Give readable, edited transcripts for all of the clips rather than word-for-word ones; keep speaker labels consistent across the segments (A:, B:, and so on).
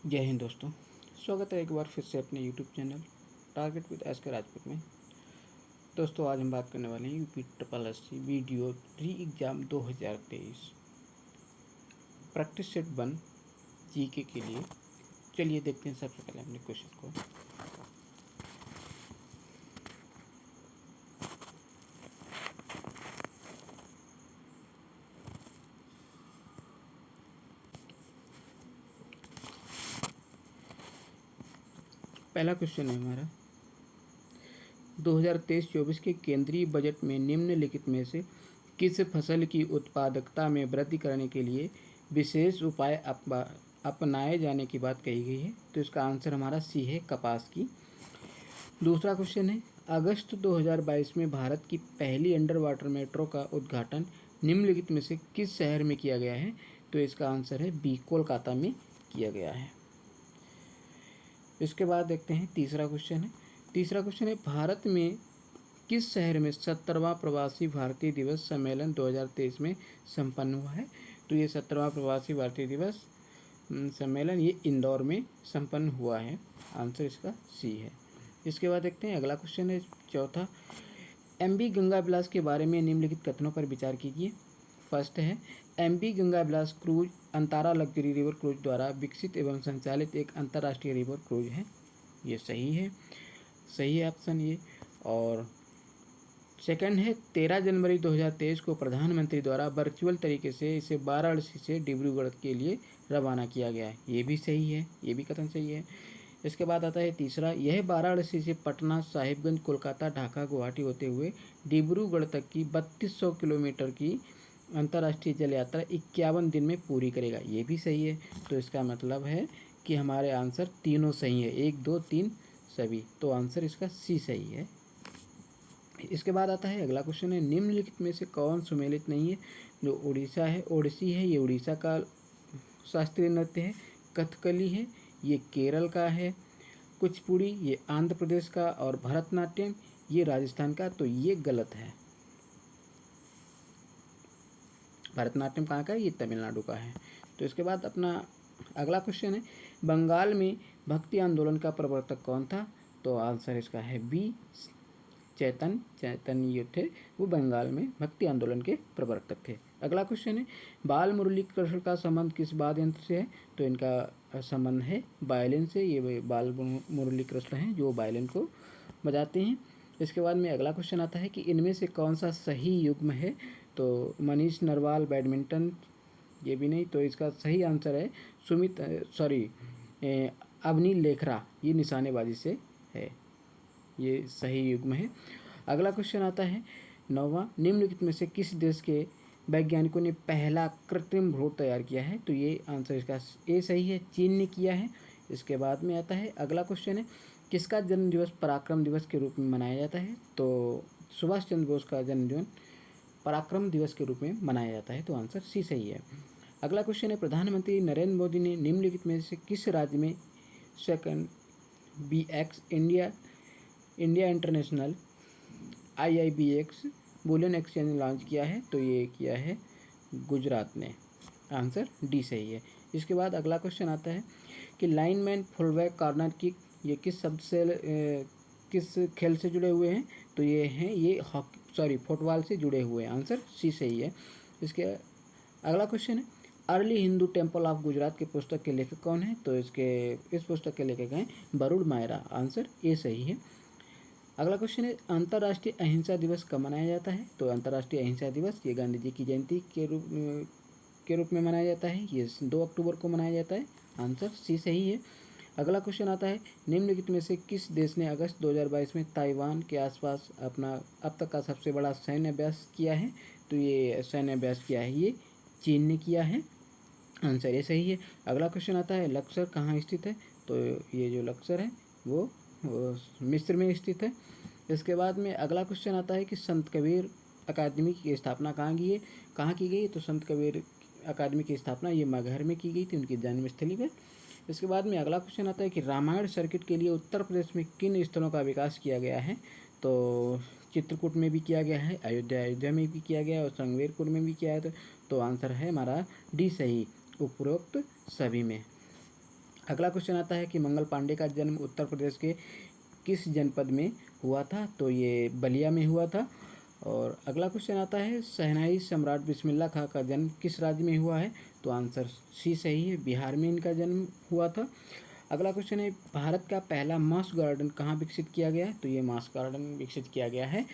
A: जय हिंद दोस्तों। स्वागत है एक बार फिर से अपने YouTube channel target with S के राजपूत में। दोस्तों आज हम बात करने वाले हैं UP triple S C video re exam 2023 practice set 1 GK के लिए। चलिए देखते हैं सबसे पहले अपने क्वेश्चन को। पहला क्वेश्चन है हमारा 2023-24 के केंद्रीय बजट में निम्नलिखित में से किस फसल की उत्पादकता में वृद्धि करने के लिए विशेष उपाय अपनाए जाने की बात कही गई है। तो इसका आंसर हमारा सी है, कपास की। दूसरा क्वेश्चन है अगस्त 2022 में भारत की पहली अंडर वाटर मेट्रो का उद्घाटन निम्नलिखित में से किस शहर में किया गया है। तो इसका आंसर है बी, कोलकाता में किया गया है। इसके बाद देखते हैं तीसरा क्वेश्चन है भारत में किस शहर में 70वां प्रवासी भारतीय दिवस सम्मेलन 2023 में संपन्न हुआ है। तो ये 70वां प्रवासी भारतीय दिवस सम्मेलन ये इंदौर में संपन्न हुआ है। आंसर इसका सी है। इसके बाद देखते हैं अगला क्वेश्चन है चौथा, एमवी गंगा विलास के बारे में निम्नलिखित कथनों पर विचार कीजिए। फर्स्ट है MV Ganga Vilas cruise Antara luxury river cruise द्वारा विकसित एवं संचालित एक अंतर्राष्ट्रीय रिवर क्रूज है। ये सही है ऑप्शन ये। और सेकंड है 13 जनवरी 2023 को प्रधानमंत्री द्वारा वर्चुअल तरीके से इसे वाराणसी से डिब्रूगढ़ के लिए रवाना किया गया है। ये भी सही है, ये भी कथन सही है। इसके बाद आता है तीसरा, यह वाराणसी से पटना, साहिबगंज, कोलकाता, ढाका, गुवाहाटी होते हुए डिब्रूगढ़ तक की 3200 किलोमीटर की अंतर्राष्ट्रीय जल यात्रा 51 दिन में पूरी करेगा। ये भी सही है। तो इसका मतलब है कि हमारे आंसर तीनों सही है, 1, 2, 3 सभी। तो आंसर इसका सी सही है। इसके बाद आता है अगला क्वेश्चन है निम्नलिखित में से कौन सुमेलित नहीं है। जो ओडिसी है ये उड़ीसा का शास्त्रीय नृत्य है। कथकली है ये केरल का है। कुचिपुड़ी ये आंध्र प्रदेश का, और भरतनाट्यम ये राजस्थान का। तो ये गलत है। भरतनाट्यम कहाँ का है? ये तमिलनाडु का है। तो इसके बाद अपना अगला क्वेश्चन है बंगाल में भक्ति आंदोलन का प्रवर्तक कौन था। तो आंसर इसका है बी, चैतन्य थे, वो बंगाल में भक्ति आंदोलन के प्रवर्तक थे। अगला क्वेश्चन है बाल मुरली कृष्ण का संबंध किस वाद्य यंत्र से है। तो इनका संबंध है वायलिन से। ये बाल मुरली कृष्ण हैं जो वायलिन को बजाते हैं। इसके बाद में अगला क्वेश्चन आता है कि इनमें से कौन सा सही युग्म है। तो मनीष नरवाल बैडमिंटन, ये भी नहीं। तो इसका सही आंसर है अवनी लेखरा, ये निशानेबाजी से है, ये सही युग्म है। अगला क्वेश्चन आता है 9वां, निम्नलिखित में से किस देश के वैज्ञानिकों ने पहला कृत्रिम भ्रूण तैयार किया है। तो ये आंसर इसका ए सही है, चीन ने किया है। इसके बाद में आता है अगला क्वेश्चन है किसका जन्म दिवस पराक्रम दिवस के रूप में मनाया जाता है। तो सुभाष चंद्र बोस का जन्मदिन पराक्रम दिवस के रूप में मनाया जाता है। तो आंसर सी सही है। अगला क्वेश्चन है प्रधानमंत्री नरेंद्र मोदी ने निम्नलिखित में से किस राज्य में second BX India international IIBX bullion exchange launch किया है। तो ये किया है गुजरात ने। आंसर डी सही है। इसके बाद अगला क्वेश्चन आता है कि लाइनमैन, फुलबैक, कॉर्नर किक ये किस किस खेल से जुड़े हुए हैं। तो ये फुटबॉल से जुड़े हुए हैं। आंसर सी सही है। इसके अगला क्वेश्चन है early Hindu temple of Gujarat के पुस्तक के लेखक कौन है। तो इस पुस्तक के लेखक हैं वरुण मायरा। आंसर ए सही है। अगला क्वेश्चन है अंतर्राष्ट्रीय अहिंसा दिवस कब मनाया जाता है। तो अंतर्राष्ट्रीय अहिंसा दिवस ये गांधी जी की जयंती के रूप में मनाया जाता है। ये 2 अक्टूबर को मनाया जाता है। आंसर सी सही है। अगला क्वेश्चन आता है निम्नलिखित में से किस देश ने अगस्त 2022 में ताइवान के आसपास अपना अब तक का सबसे बड़ा सैन्य अभ्यास किया है। तो ये सैन्य अभ्यास किया है ये चीन ने किया है। आंसर ये सही है। अगला क्वेश्चन आता है लक्सर कहाँ स्थित है। तो ये जो लक्सर है वो मिस्र में स्थित है। इसके बाद में अगला क्वेश्चन आता है कि संत कबीर अकादमी की स्थापना कहाँ की गई। तो संत कबीर अकादमी की स्थापना ये मगहर में की गई थी, उनकी जन्मस्थली पर। इसके बाद में अगला क्वेश्चन आता है कि रामायण सर्किट के लिए उत्तर प्रदेश में किन स्थलों का विकास किया गया है। तो चित्रकूट में भी किया गया है, अयोध्या में भी किया गया है, और संगमेरपुर में भी किया है। तो आंसर है हमारा डी सही, उपरोक्त सभी में। अगला क्वेश्चन आता है कि मंगल पांडे का जन्म उत्तर प्रदेश के किस जनपद में हुआ था? तो ये बलिया में हुआ था। और अगला क्वेश्चन आता है शहनाई सम्राट बिस्मिल्लाह खां का जन्म किस राज्य में हुआ है? तो आंसर सी सही है, बिहार में इनका जन्म हुआ था। अगला क्वेश्चन है भारत का पहला मास गार्डन कहाँ विकसित किया गया है? तो ये मास गार्डन विकसित किया गया है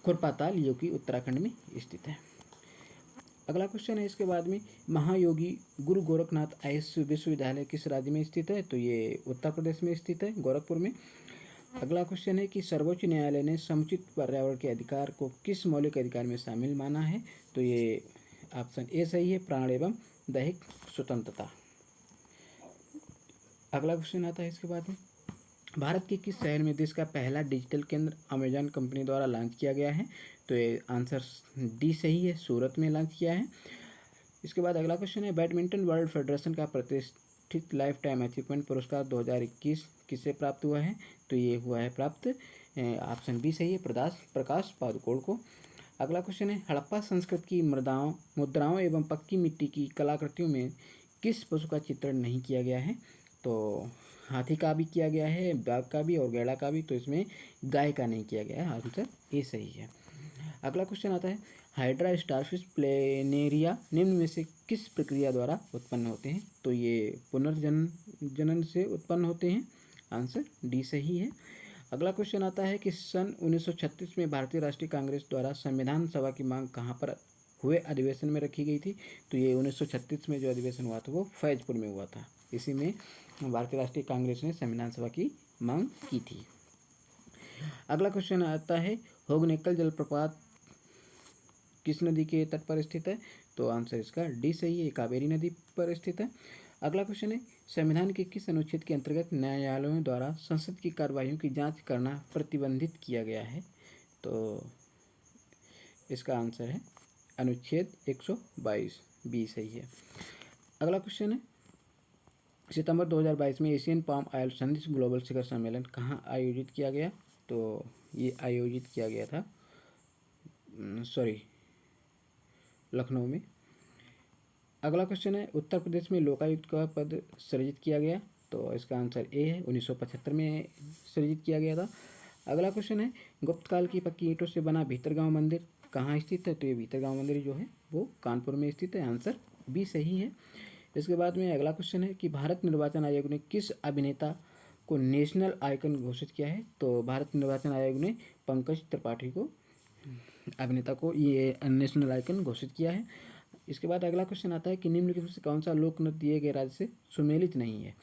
A: खुरपाताल, जो कि उत्तराखंड में स्थित है। अगला क्वेश्चन है इसके बाद में महायोगी गुरु गोरखनाथ आयुष विश्वविद्यालय किस राज्य में स्थित है? तो ये उत्तर प्रदेश में स्थित है, गोरखपुर में। अगला क्वेश्चन है कि सर्वोच्च न्यायालय ने समुचित पर्यावरण के अधिकार को किस मौलिक अधिकार में शामिल माना है? तो ये ऑप्शन ए सही है, प्राण एवं दैहिक स्वतंत्रता। अगला क्वेश्चन आता है इसके बाद में भारत के किस शहर में देश का पहला डिजिटल केंद्र अमेजॉन कंपनी द्वारा लॉन्च किया गया है? तो ये आंसर डी सही है, सूरत में लॉन्च किया है। इसके बाद अगला क्वेश्चन है बैडमिंटन वर्ल्ड फेडरेशन का प्रतिष्ठित लाइफ टाइम अचीवमेंट पुरस्कार 2021 किसे प्राप्त हुआ है? तो ये हुआ है प्राप्त ऑप्शन बी सही है, प्रकाश पादुकोण को। अगला क्वेश्चन है हड़प्पा संस्कृति की मुद्राओं एवं पक्की मिट्टी की कलाकृतियों में किस पशु का चित्रण नहीं किया गया है? तो हाथी का भी किया गया है, बाघ का भी और गैड़ा का भी, तो इसमें गाय का नहीं किया गया है, आंसर ए सही है। अगला क्वेश्चन आता है हाइड्रा स्टारफिश प्लेनेरिया निम्न में से किस प्रक्रिया द्वारा उत्पन्न होते हैं? तो ये पुनर्जनन से उत्पन्न होते हैं, आंसर डी सही है। अगला क्वेश्चन आता है कि सन 1936 में भारतीय राष्ट्रीय कांग्रेस द्वारा संविधान सभा की मांग कहाँ पर हुए अधिवेशन में रखी गई थी? तो ये 1936 में जो अधिवेशन हुआ था वो फैजपुर में हुआ था। इसी में भारतीय राष्ट्रीय कांग्रेस ने संविधान सभा की मांग की थी। अगला क्वेश्चन आता है होगनेकल जलप्रपात किस नदी के तट पर स्थित है? तो आंसर इसका डी सही है, कावेरी नदी पर स्थित है। अगला क्वेश्चन है संविधान के किस अनुच्छेद के अंतर्गत न्यायालयों द्वारा संसद की कार्यवाहियों की जांच करना प्रतिबंधित किया गया है? तो इसका आंसर है अनुच्छेद 122 बी सही है। अगला क्वेश्चन है सितंबर 2022 में एशियन पाम ऑयल संधि ग्लोबल शिखर सम्मेलन कहाँ आयोजित किया गया? तो ये आयोजित किया गया था लखनऊ में। अगला क्वेश्चन है उत्तर प्रदेश में लोकायुक्त का पद सृजित किया गया? तो इसका आंसर ए है, 1975 में सृजित किया गया था। अगला क्वेश्चन है गुप्त काल की पक्की ईंटों से बना भीतरगांव मंदिर कहाँ स्थित है? तो ये भीतरगांव मंदिर जो है वो कानपुर में स्थित है, आंसर बी सही है। इसके बाद में अगला क्वेश्चन है कि भारत निर्वाचन आयोग ने किस अभिनेता को नेशनल आइकन घोषित किया है? तो भारत निर्वाचन आयोग ने पंकज त्रिपाठी को अभिनेता को ये नेशनल आइकन घोषित किया है। इसके बाद अगला क्वेश्चन आता है कि निम्नलिखित में से कौन सा लोक नृत्य दिए गए राज्य से सुमेलित नहीं है?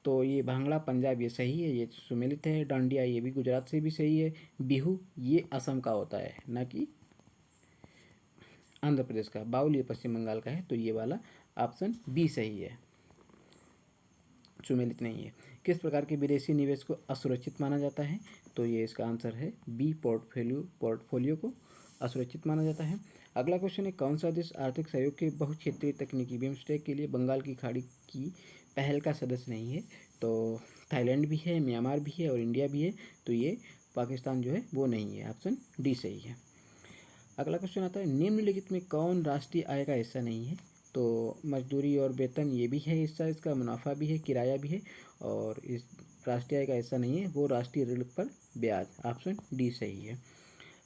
A: तो ये भांगड़ा पंजाब ये सही है, ये सुमेलित है। डांडिया ये भी गुजरात से भी सही है। बिहू ये असम का होता है, ना कि आंध्र प्रदेश का। बाउल ये पश्चिम बंगाल का है, तो ये वाला ऑप्शन बी सही है, सुमेलित नहीं है। किस प्रकार के विदेशी निवेश को असुरक्षित माना जाता है? तो ये इसका आंसर है बी, पोर्टफोलियो को असुरक्षित माना जाता है। अगला क्वेश्चन है कौन सा देश आर्थिक सहयोग के बहुक्षेत्रीय तकनीकी बिम्स्टेक के लिए बंगाल की खाड़ी की पहल का सदस्य नहीं है? तो थाईलैंड भी है, म्यांमार भी है और इंडिया भी है, तो ये पाकिस्तान जो है वो नहीं है, ऑप्शन डी सही है। अगला क्वेश्चन आता है निम्नलिखित में कौन राष्ट्रीय आय का हिस्सा नहीं है? तो मजदूरी और वेतन ये भी है हिस्सा, इसका मुनाफा भी है, किराया भी है, और इस राष्ट्रीय आय का हिस्सा नहीं है वो राष्ट्रीय ऋण पर ब्याज, ऑप्शन डी सही है।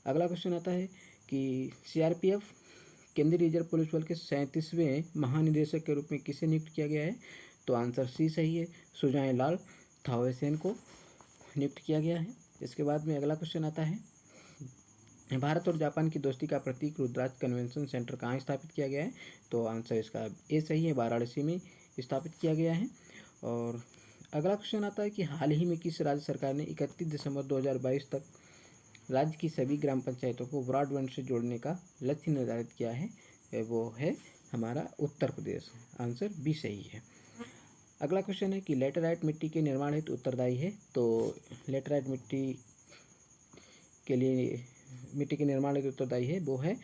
A: अगला क्वेश्चन आता है कि सीआरपीएफ केंद्रीय रिजर्व पुलिस बल के 37वें महानिदेशक के रूप में किसे नियुक्त किया गया है? तो आंसर सी सही है, सुजाय लाल थावेसेन को नियुक्त किया गया है। इसके बाद में अगला क्वेश्चन आता है भारत और जापान की दोस्ती का प्रतीक रुद्राज कन्वेंशन सेंटर कहाँ स्थापित किया गया है? तो आंसर इसका ए सही है, वाराणसी में स्थापित किया गया है। और अगला क्वेश्चन आता है कि हाल ही में किस राज्य सरकार ने 31 दिसंबर 2022 तक राज्य की सभी ग्राम पंचायतों को ब्रॉडबैंड से जोड़ने का लक्ष्य निर्धारित किया है? वो है हमारा उत्तर प्रदेश, आंसर बी सही है। अगला क्वेश्चन है कि लेटराइट मिट्टी के निर्माण हेतु उत्तरदायी है? तो लेटराइट मिट्टी के निर्माण हेतु उत्तरदायी है वो है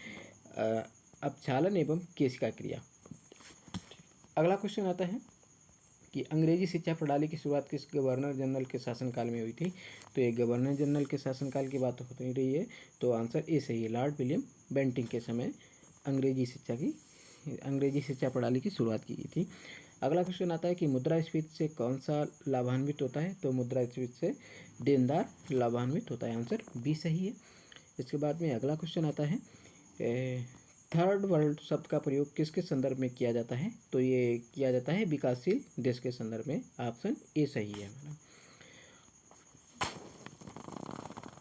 A: अपक्षालन एवं केशिका क्रिया। अगला क्वेश्चन आता है कि अंग्रेजी शिक्षा प्रणाली की शुरुआत किस गवर्नर जनरल के शासनकाल में हुई थी? तो ये गवर्नर जनरल के शासनकाल की बात हो रही है, तो आंसर ए सही है, लॉर्ड विलियम बेंटिंक के समय अंग्रेजी शिक्षा प्रणाली की शुरुआत की गई थी। अगला क्वेश्चन आता है कि मुद्रास्फीति से कौन सा लाभान्वित होता है? तो मुद्रास्फीति से देनदार लाभान्वित होता है। आंसर बी सही है। इसके बाद में अगला क्वेश्चन आता है थर्ड वर्ल्ड शब्द का प्रयोग किसके संदर्भ में किया जाता है? तो ये किया जाता है विकासशील देश के संदर्भ में। ऑप्शन ए सही है हमारा।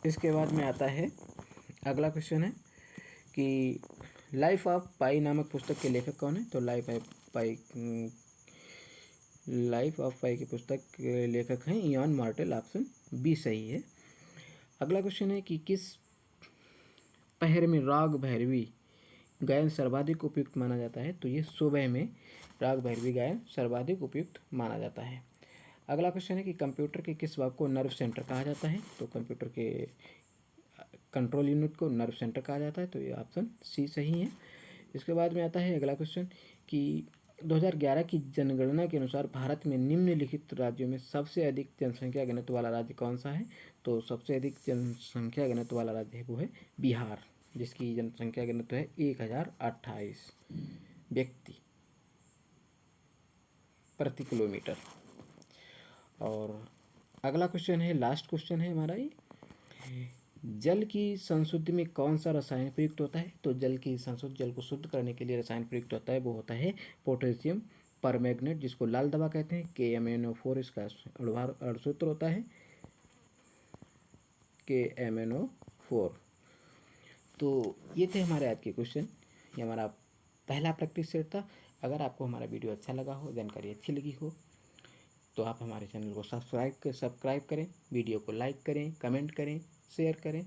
A: इसके बाद में आता है अगला क्वेश्चन है कि लाइफ ऑफ पाई नामक पुस्तक के लेखक कौन है? तो लाइफ ऑफ पाई की पुस्तक के लेखक हैं इयान मार्टेल। ऑप्शन बी सही है। अगला क्वेश्चन है कि किस पहर में राग भैरवी गायन सर्वाधिक उपयुक्त माना जाता है? तो ये सुबह में राग भैरवी गायन सर्वाधिक उपयुक्त माना जाता है। अगला क्वेश्चन है कि कंप्यूटर के किस भाग को नर्व सेंटर कहा जाता है? तो कंप्यूटर के कंट्रोल यूनिट को नर्व सेंटर कहा जाता है। तो ये ऑप्शन सी सही है। इसके बाद में आता है अगला क्वेश्चन कि 2011 की जनगणना के अनुसार भारत में निम्नलिखित राज्यों में सबसे अधिक जनसंख्या घनत्व वाला राज्य कौन सा है? तो सबसे अधिक जनसंख्या घनत्व वाला राज्य है वो है बिहार, जिसकी जनसंख्या घनत्व है 1028 व्यक्ति प्रति किलोमीटर। और अगला क्वेश्चन है, लास्ट क्वेश्चन है हमारा ये, जल की संशुद्धि में कौन सा रसायन प्रयुक्त होता है? तो जल को शुद्ध करने के लिए रसायन प्रयुक्त होता है वो होता है पोटेशियम परमैंगनेट, जिसको लाल दवा कहते हैं। KMnO4 इसका अणुसूत्र होता है KMnO4। तो ये थे हमारे आज के क्वेश्चन। ये हमारा पहला प्रैक्टिस सेट था। अगर आपको हमारा वीडियो अच्छा लगा हो, जानकारी अच्छी लगी हो, तो आप हमारे चैनल को सब्सक्राइब करें, वीडियो को लाइक करें, कमेंट करें, शेयर करें।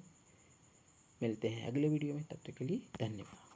A: मिलते हैं अगले वीडियो में, तब तक के लिए धन्यवाद।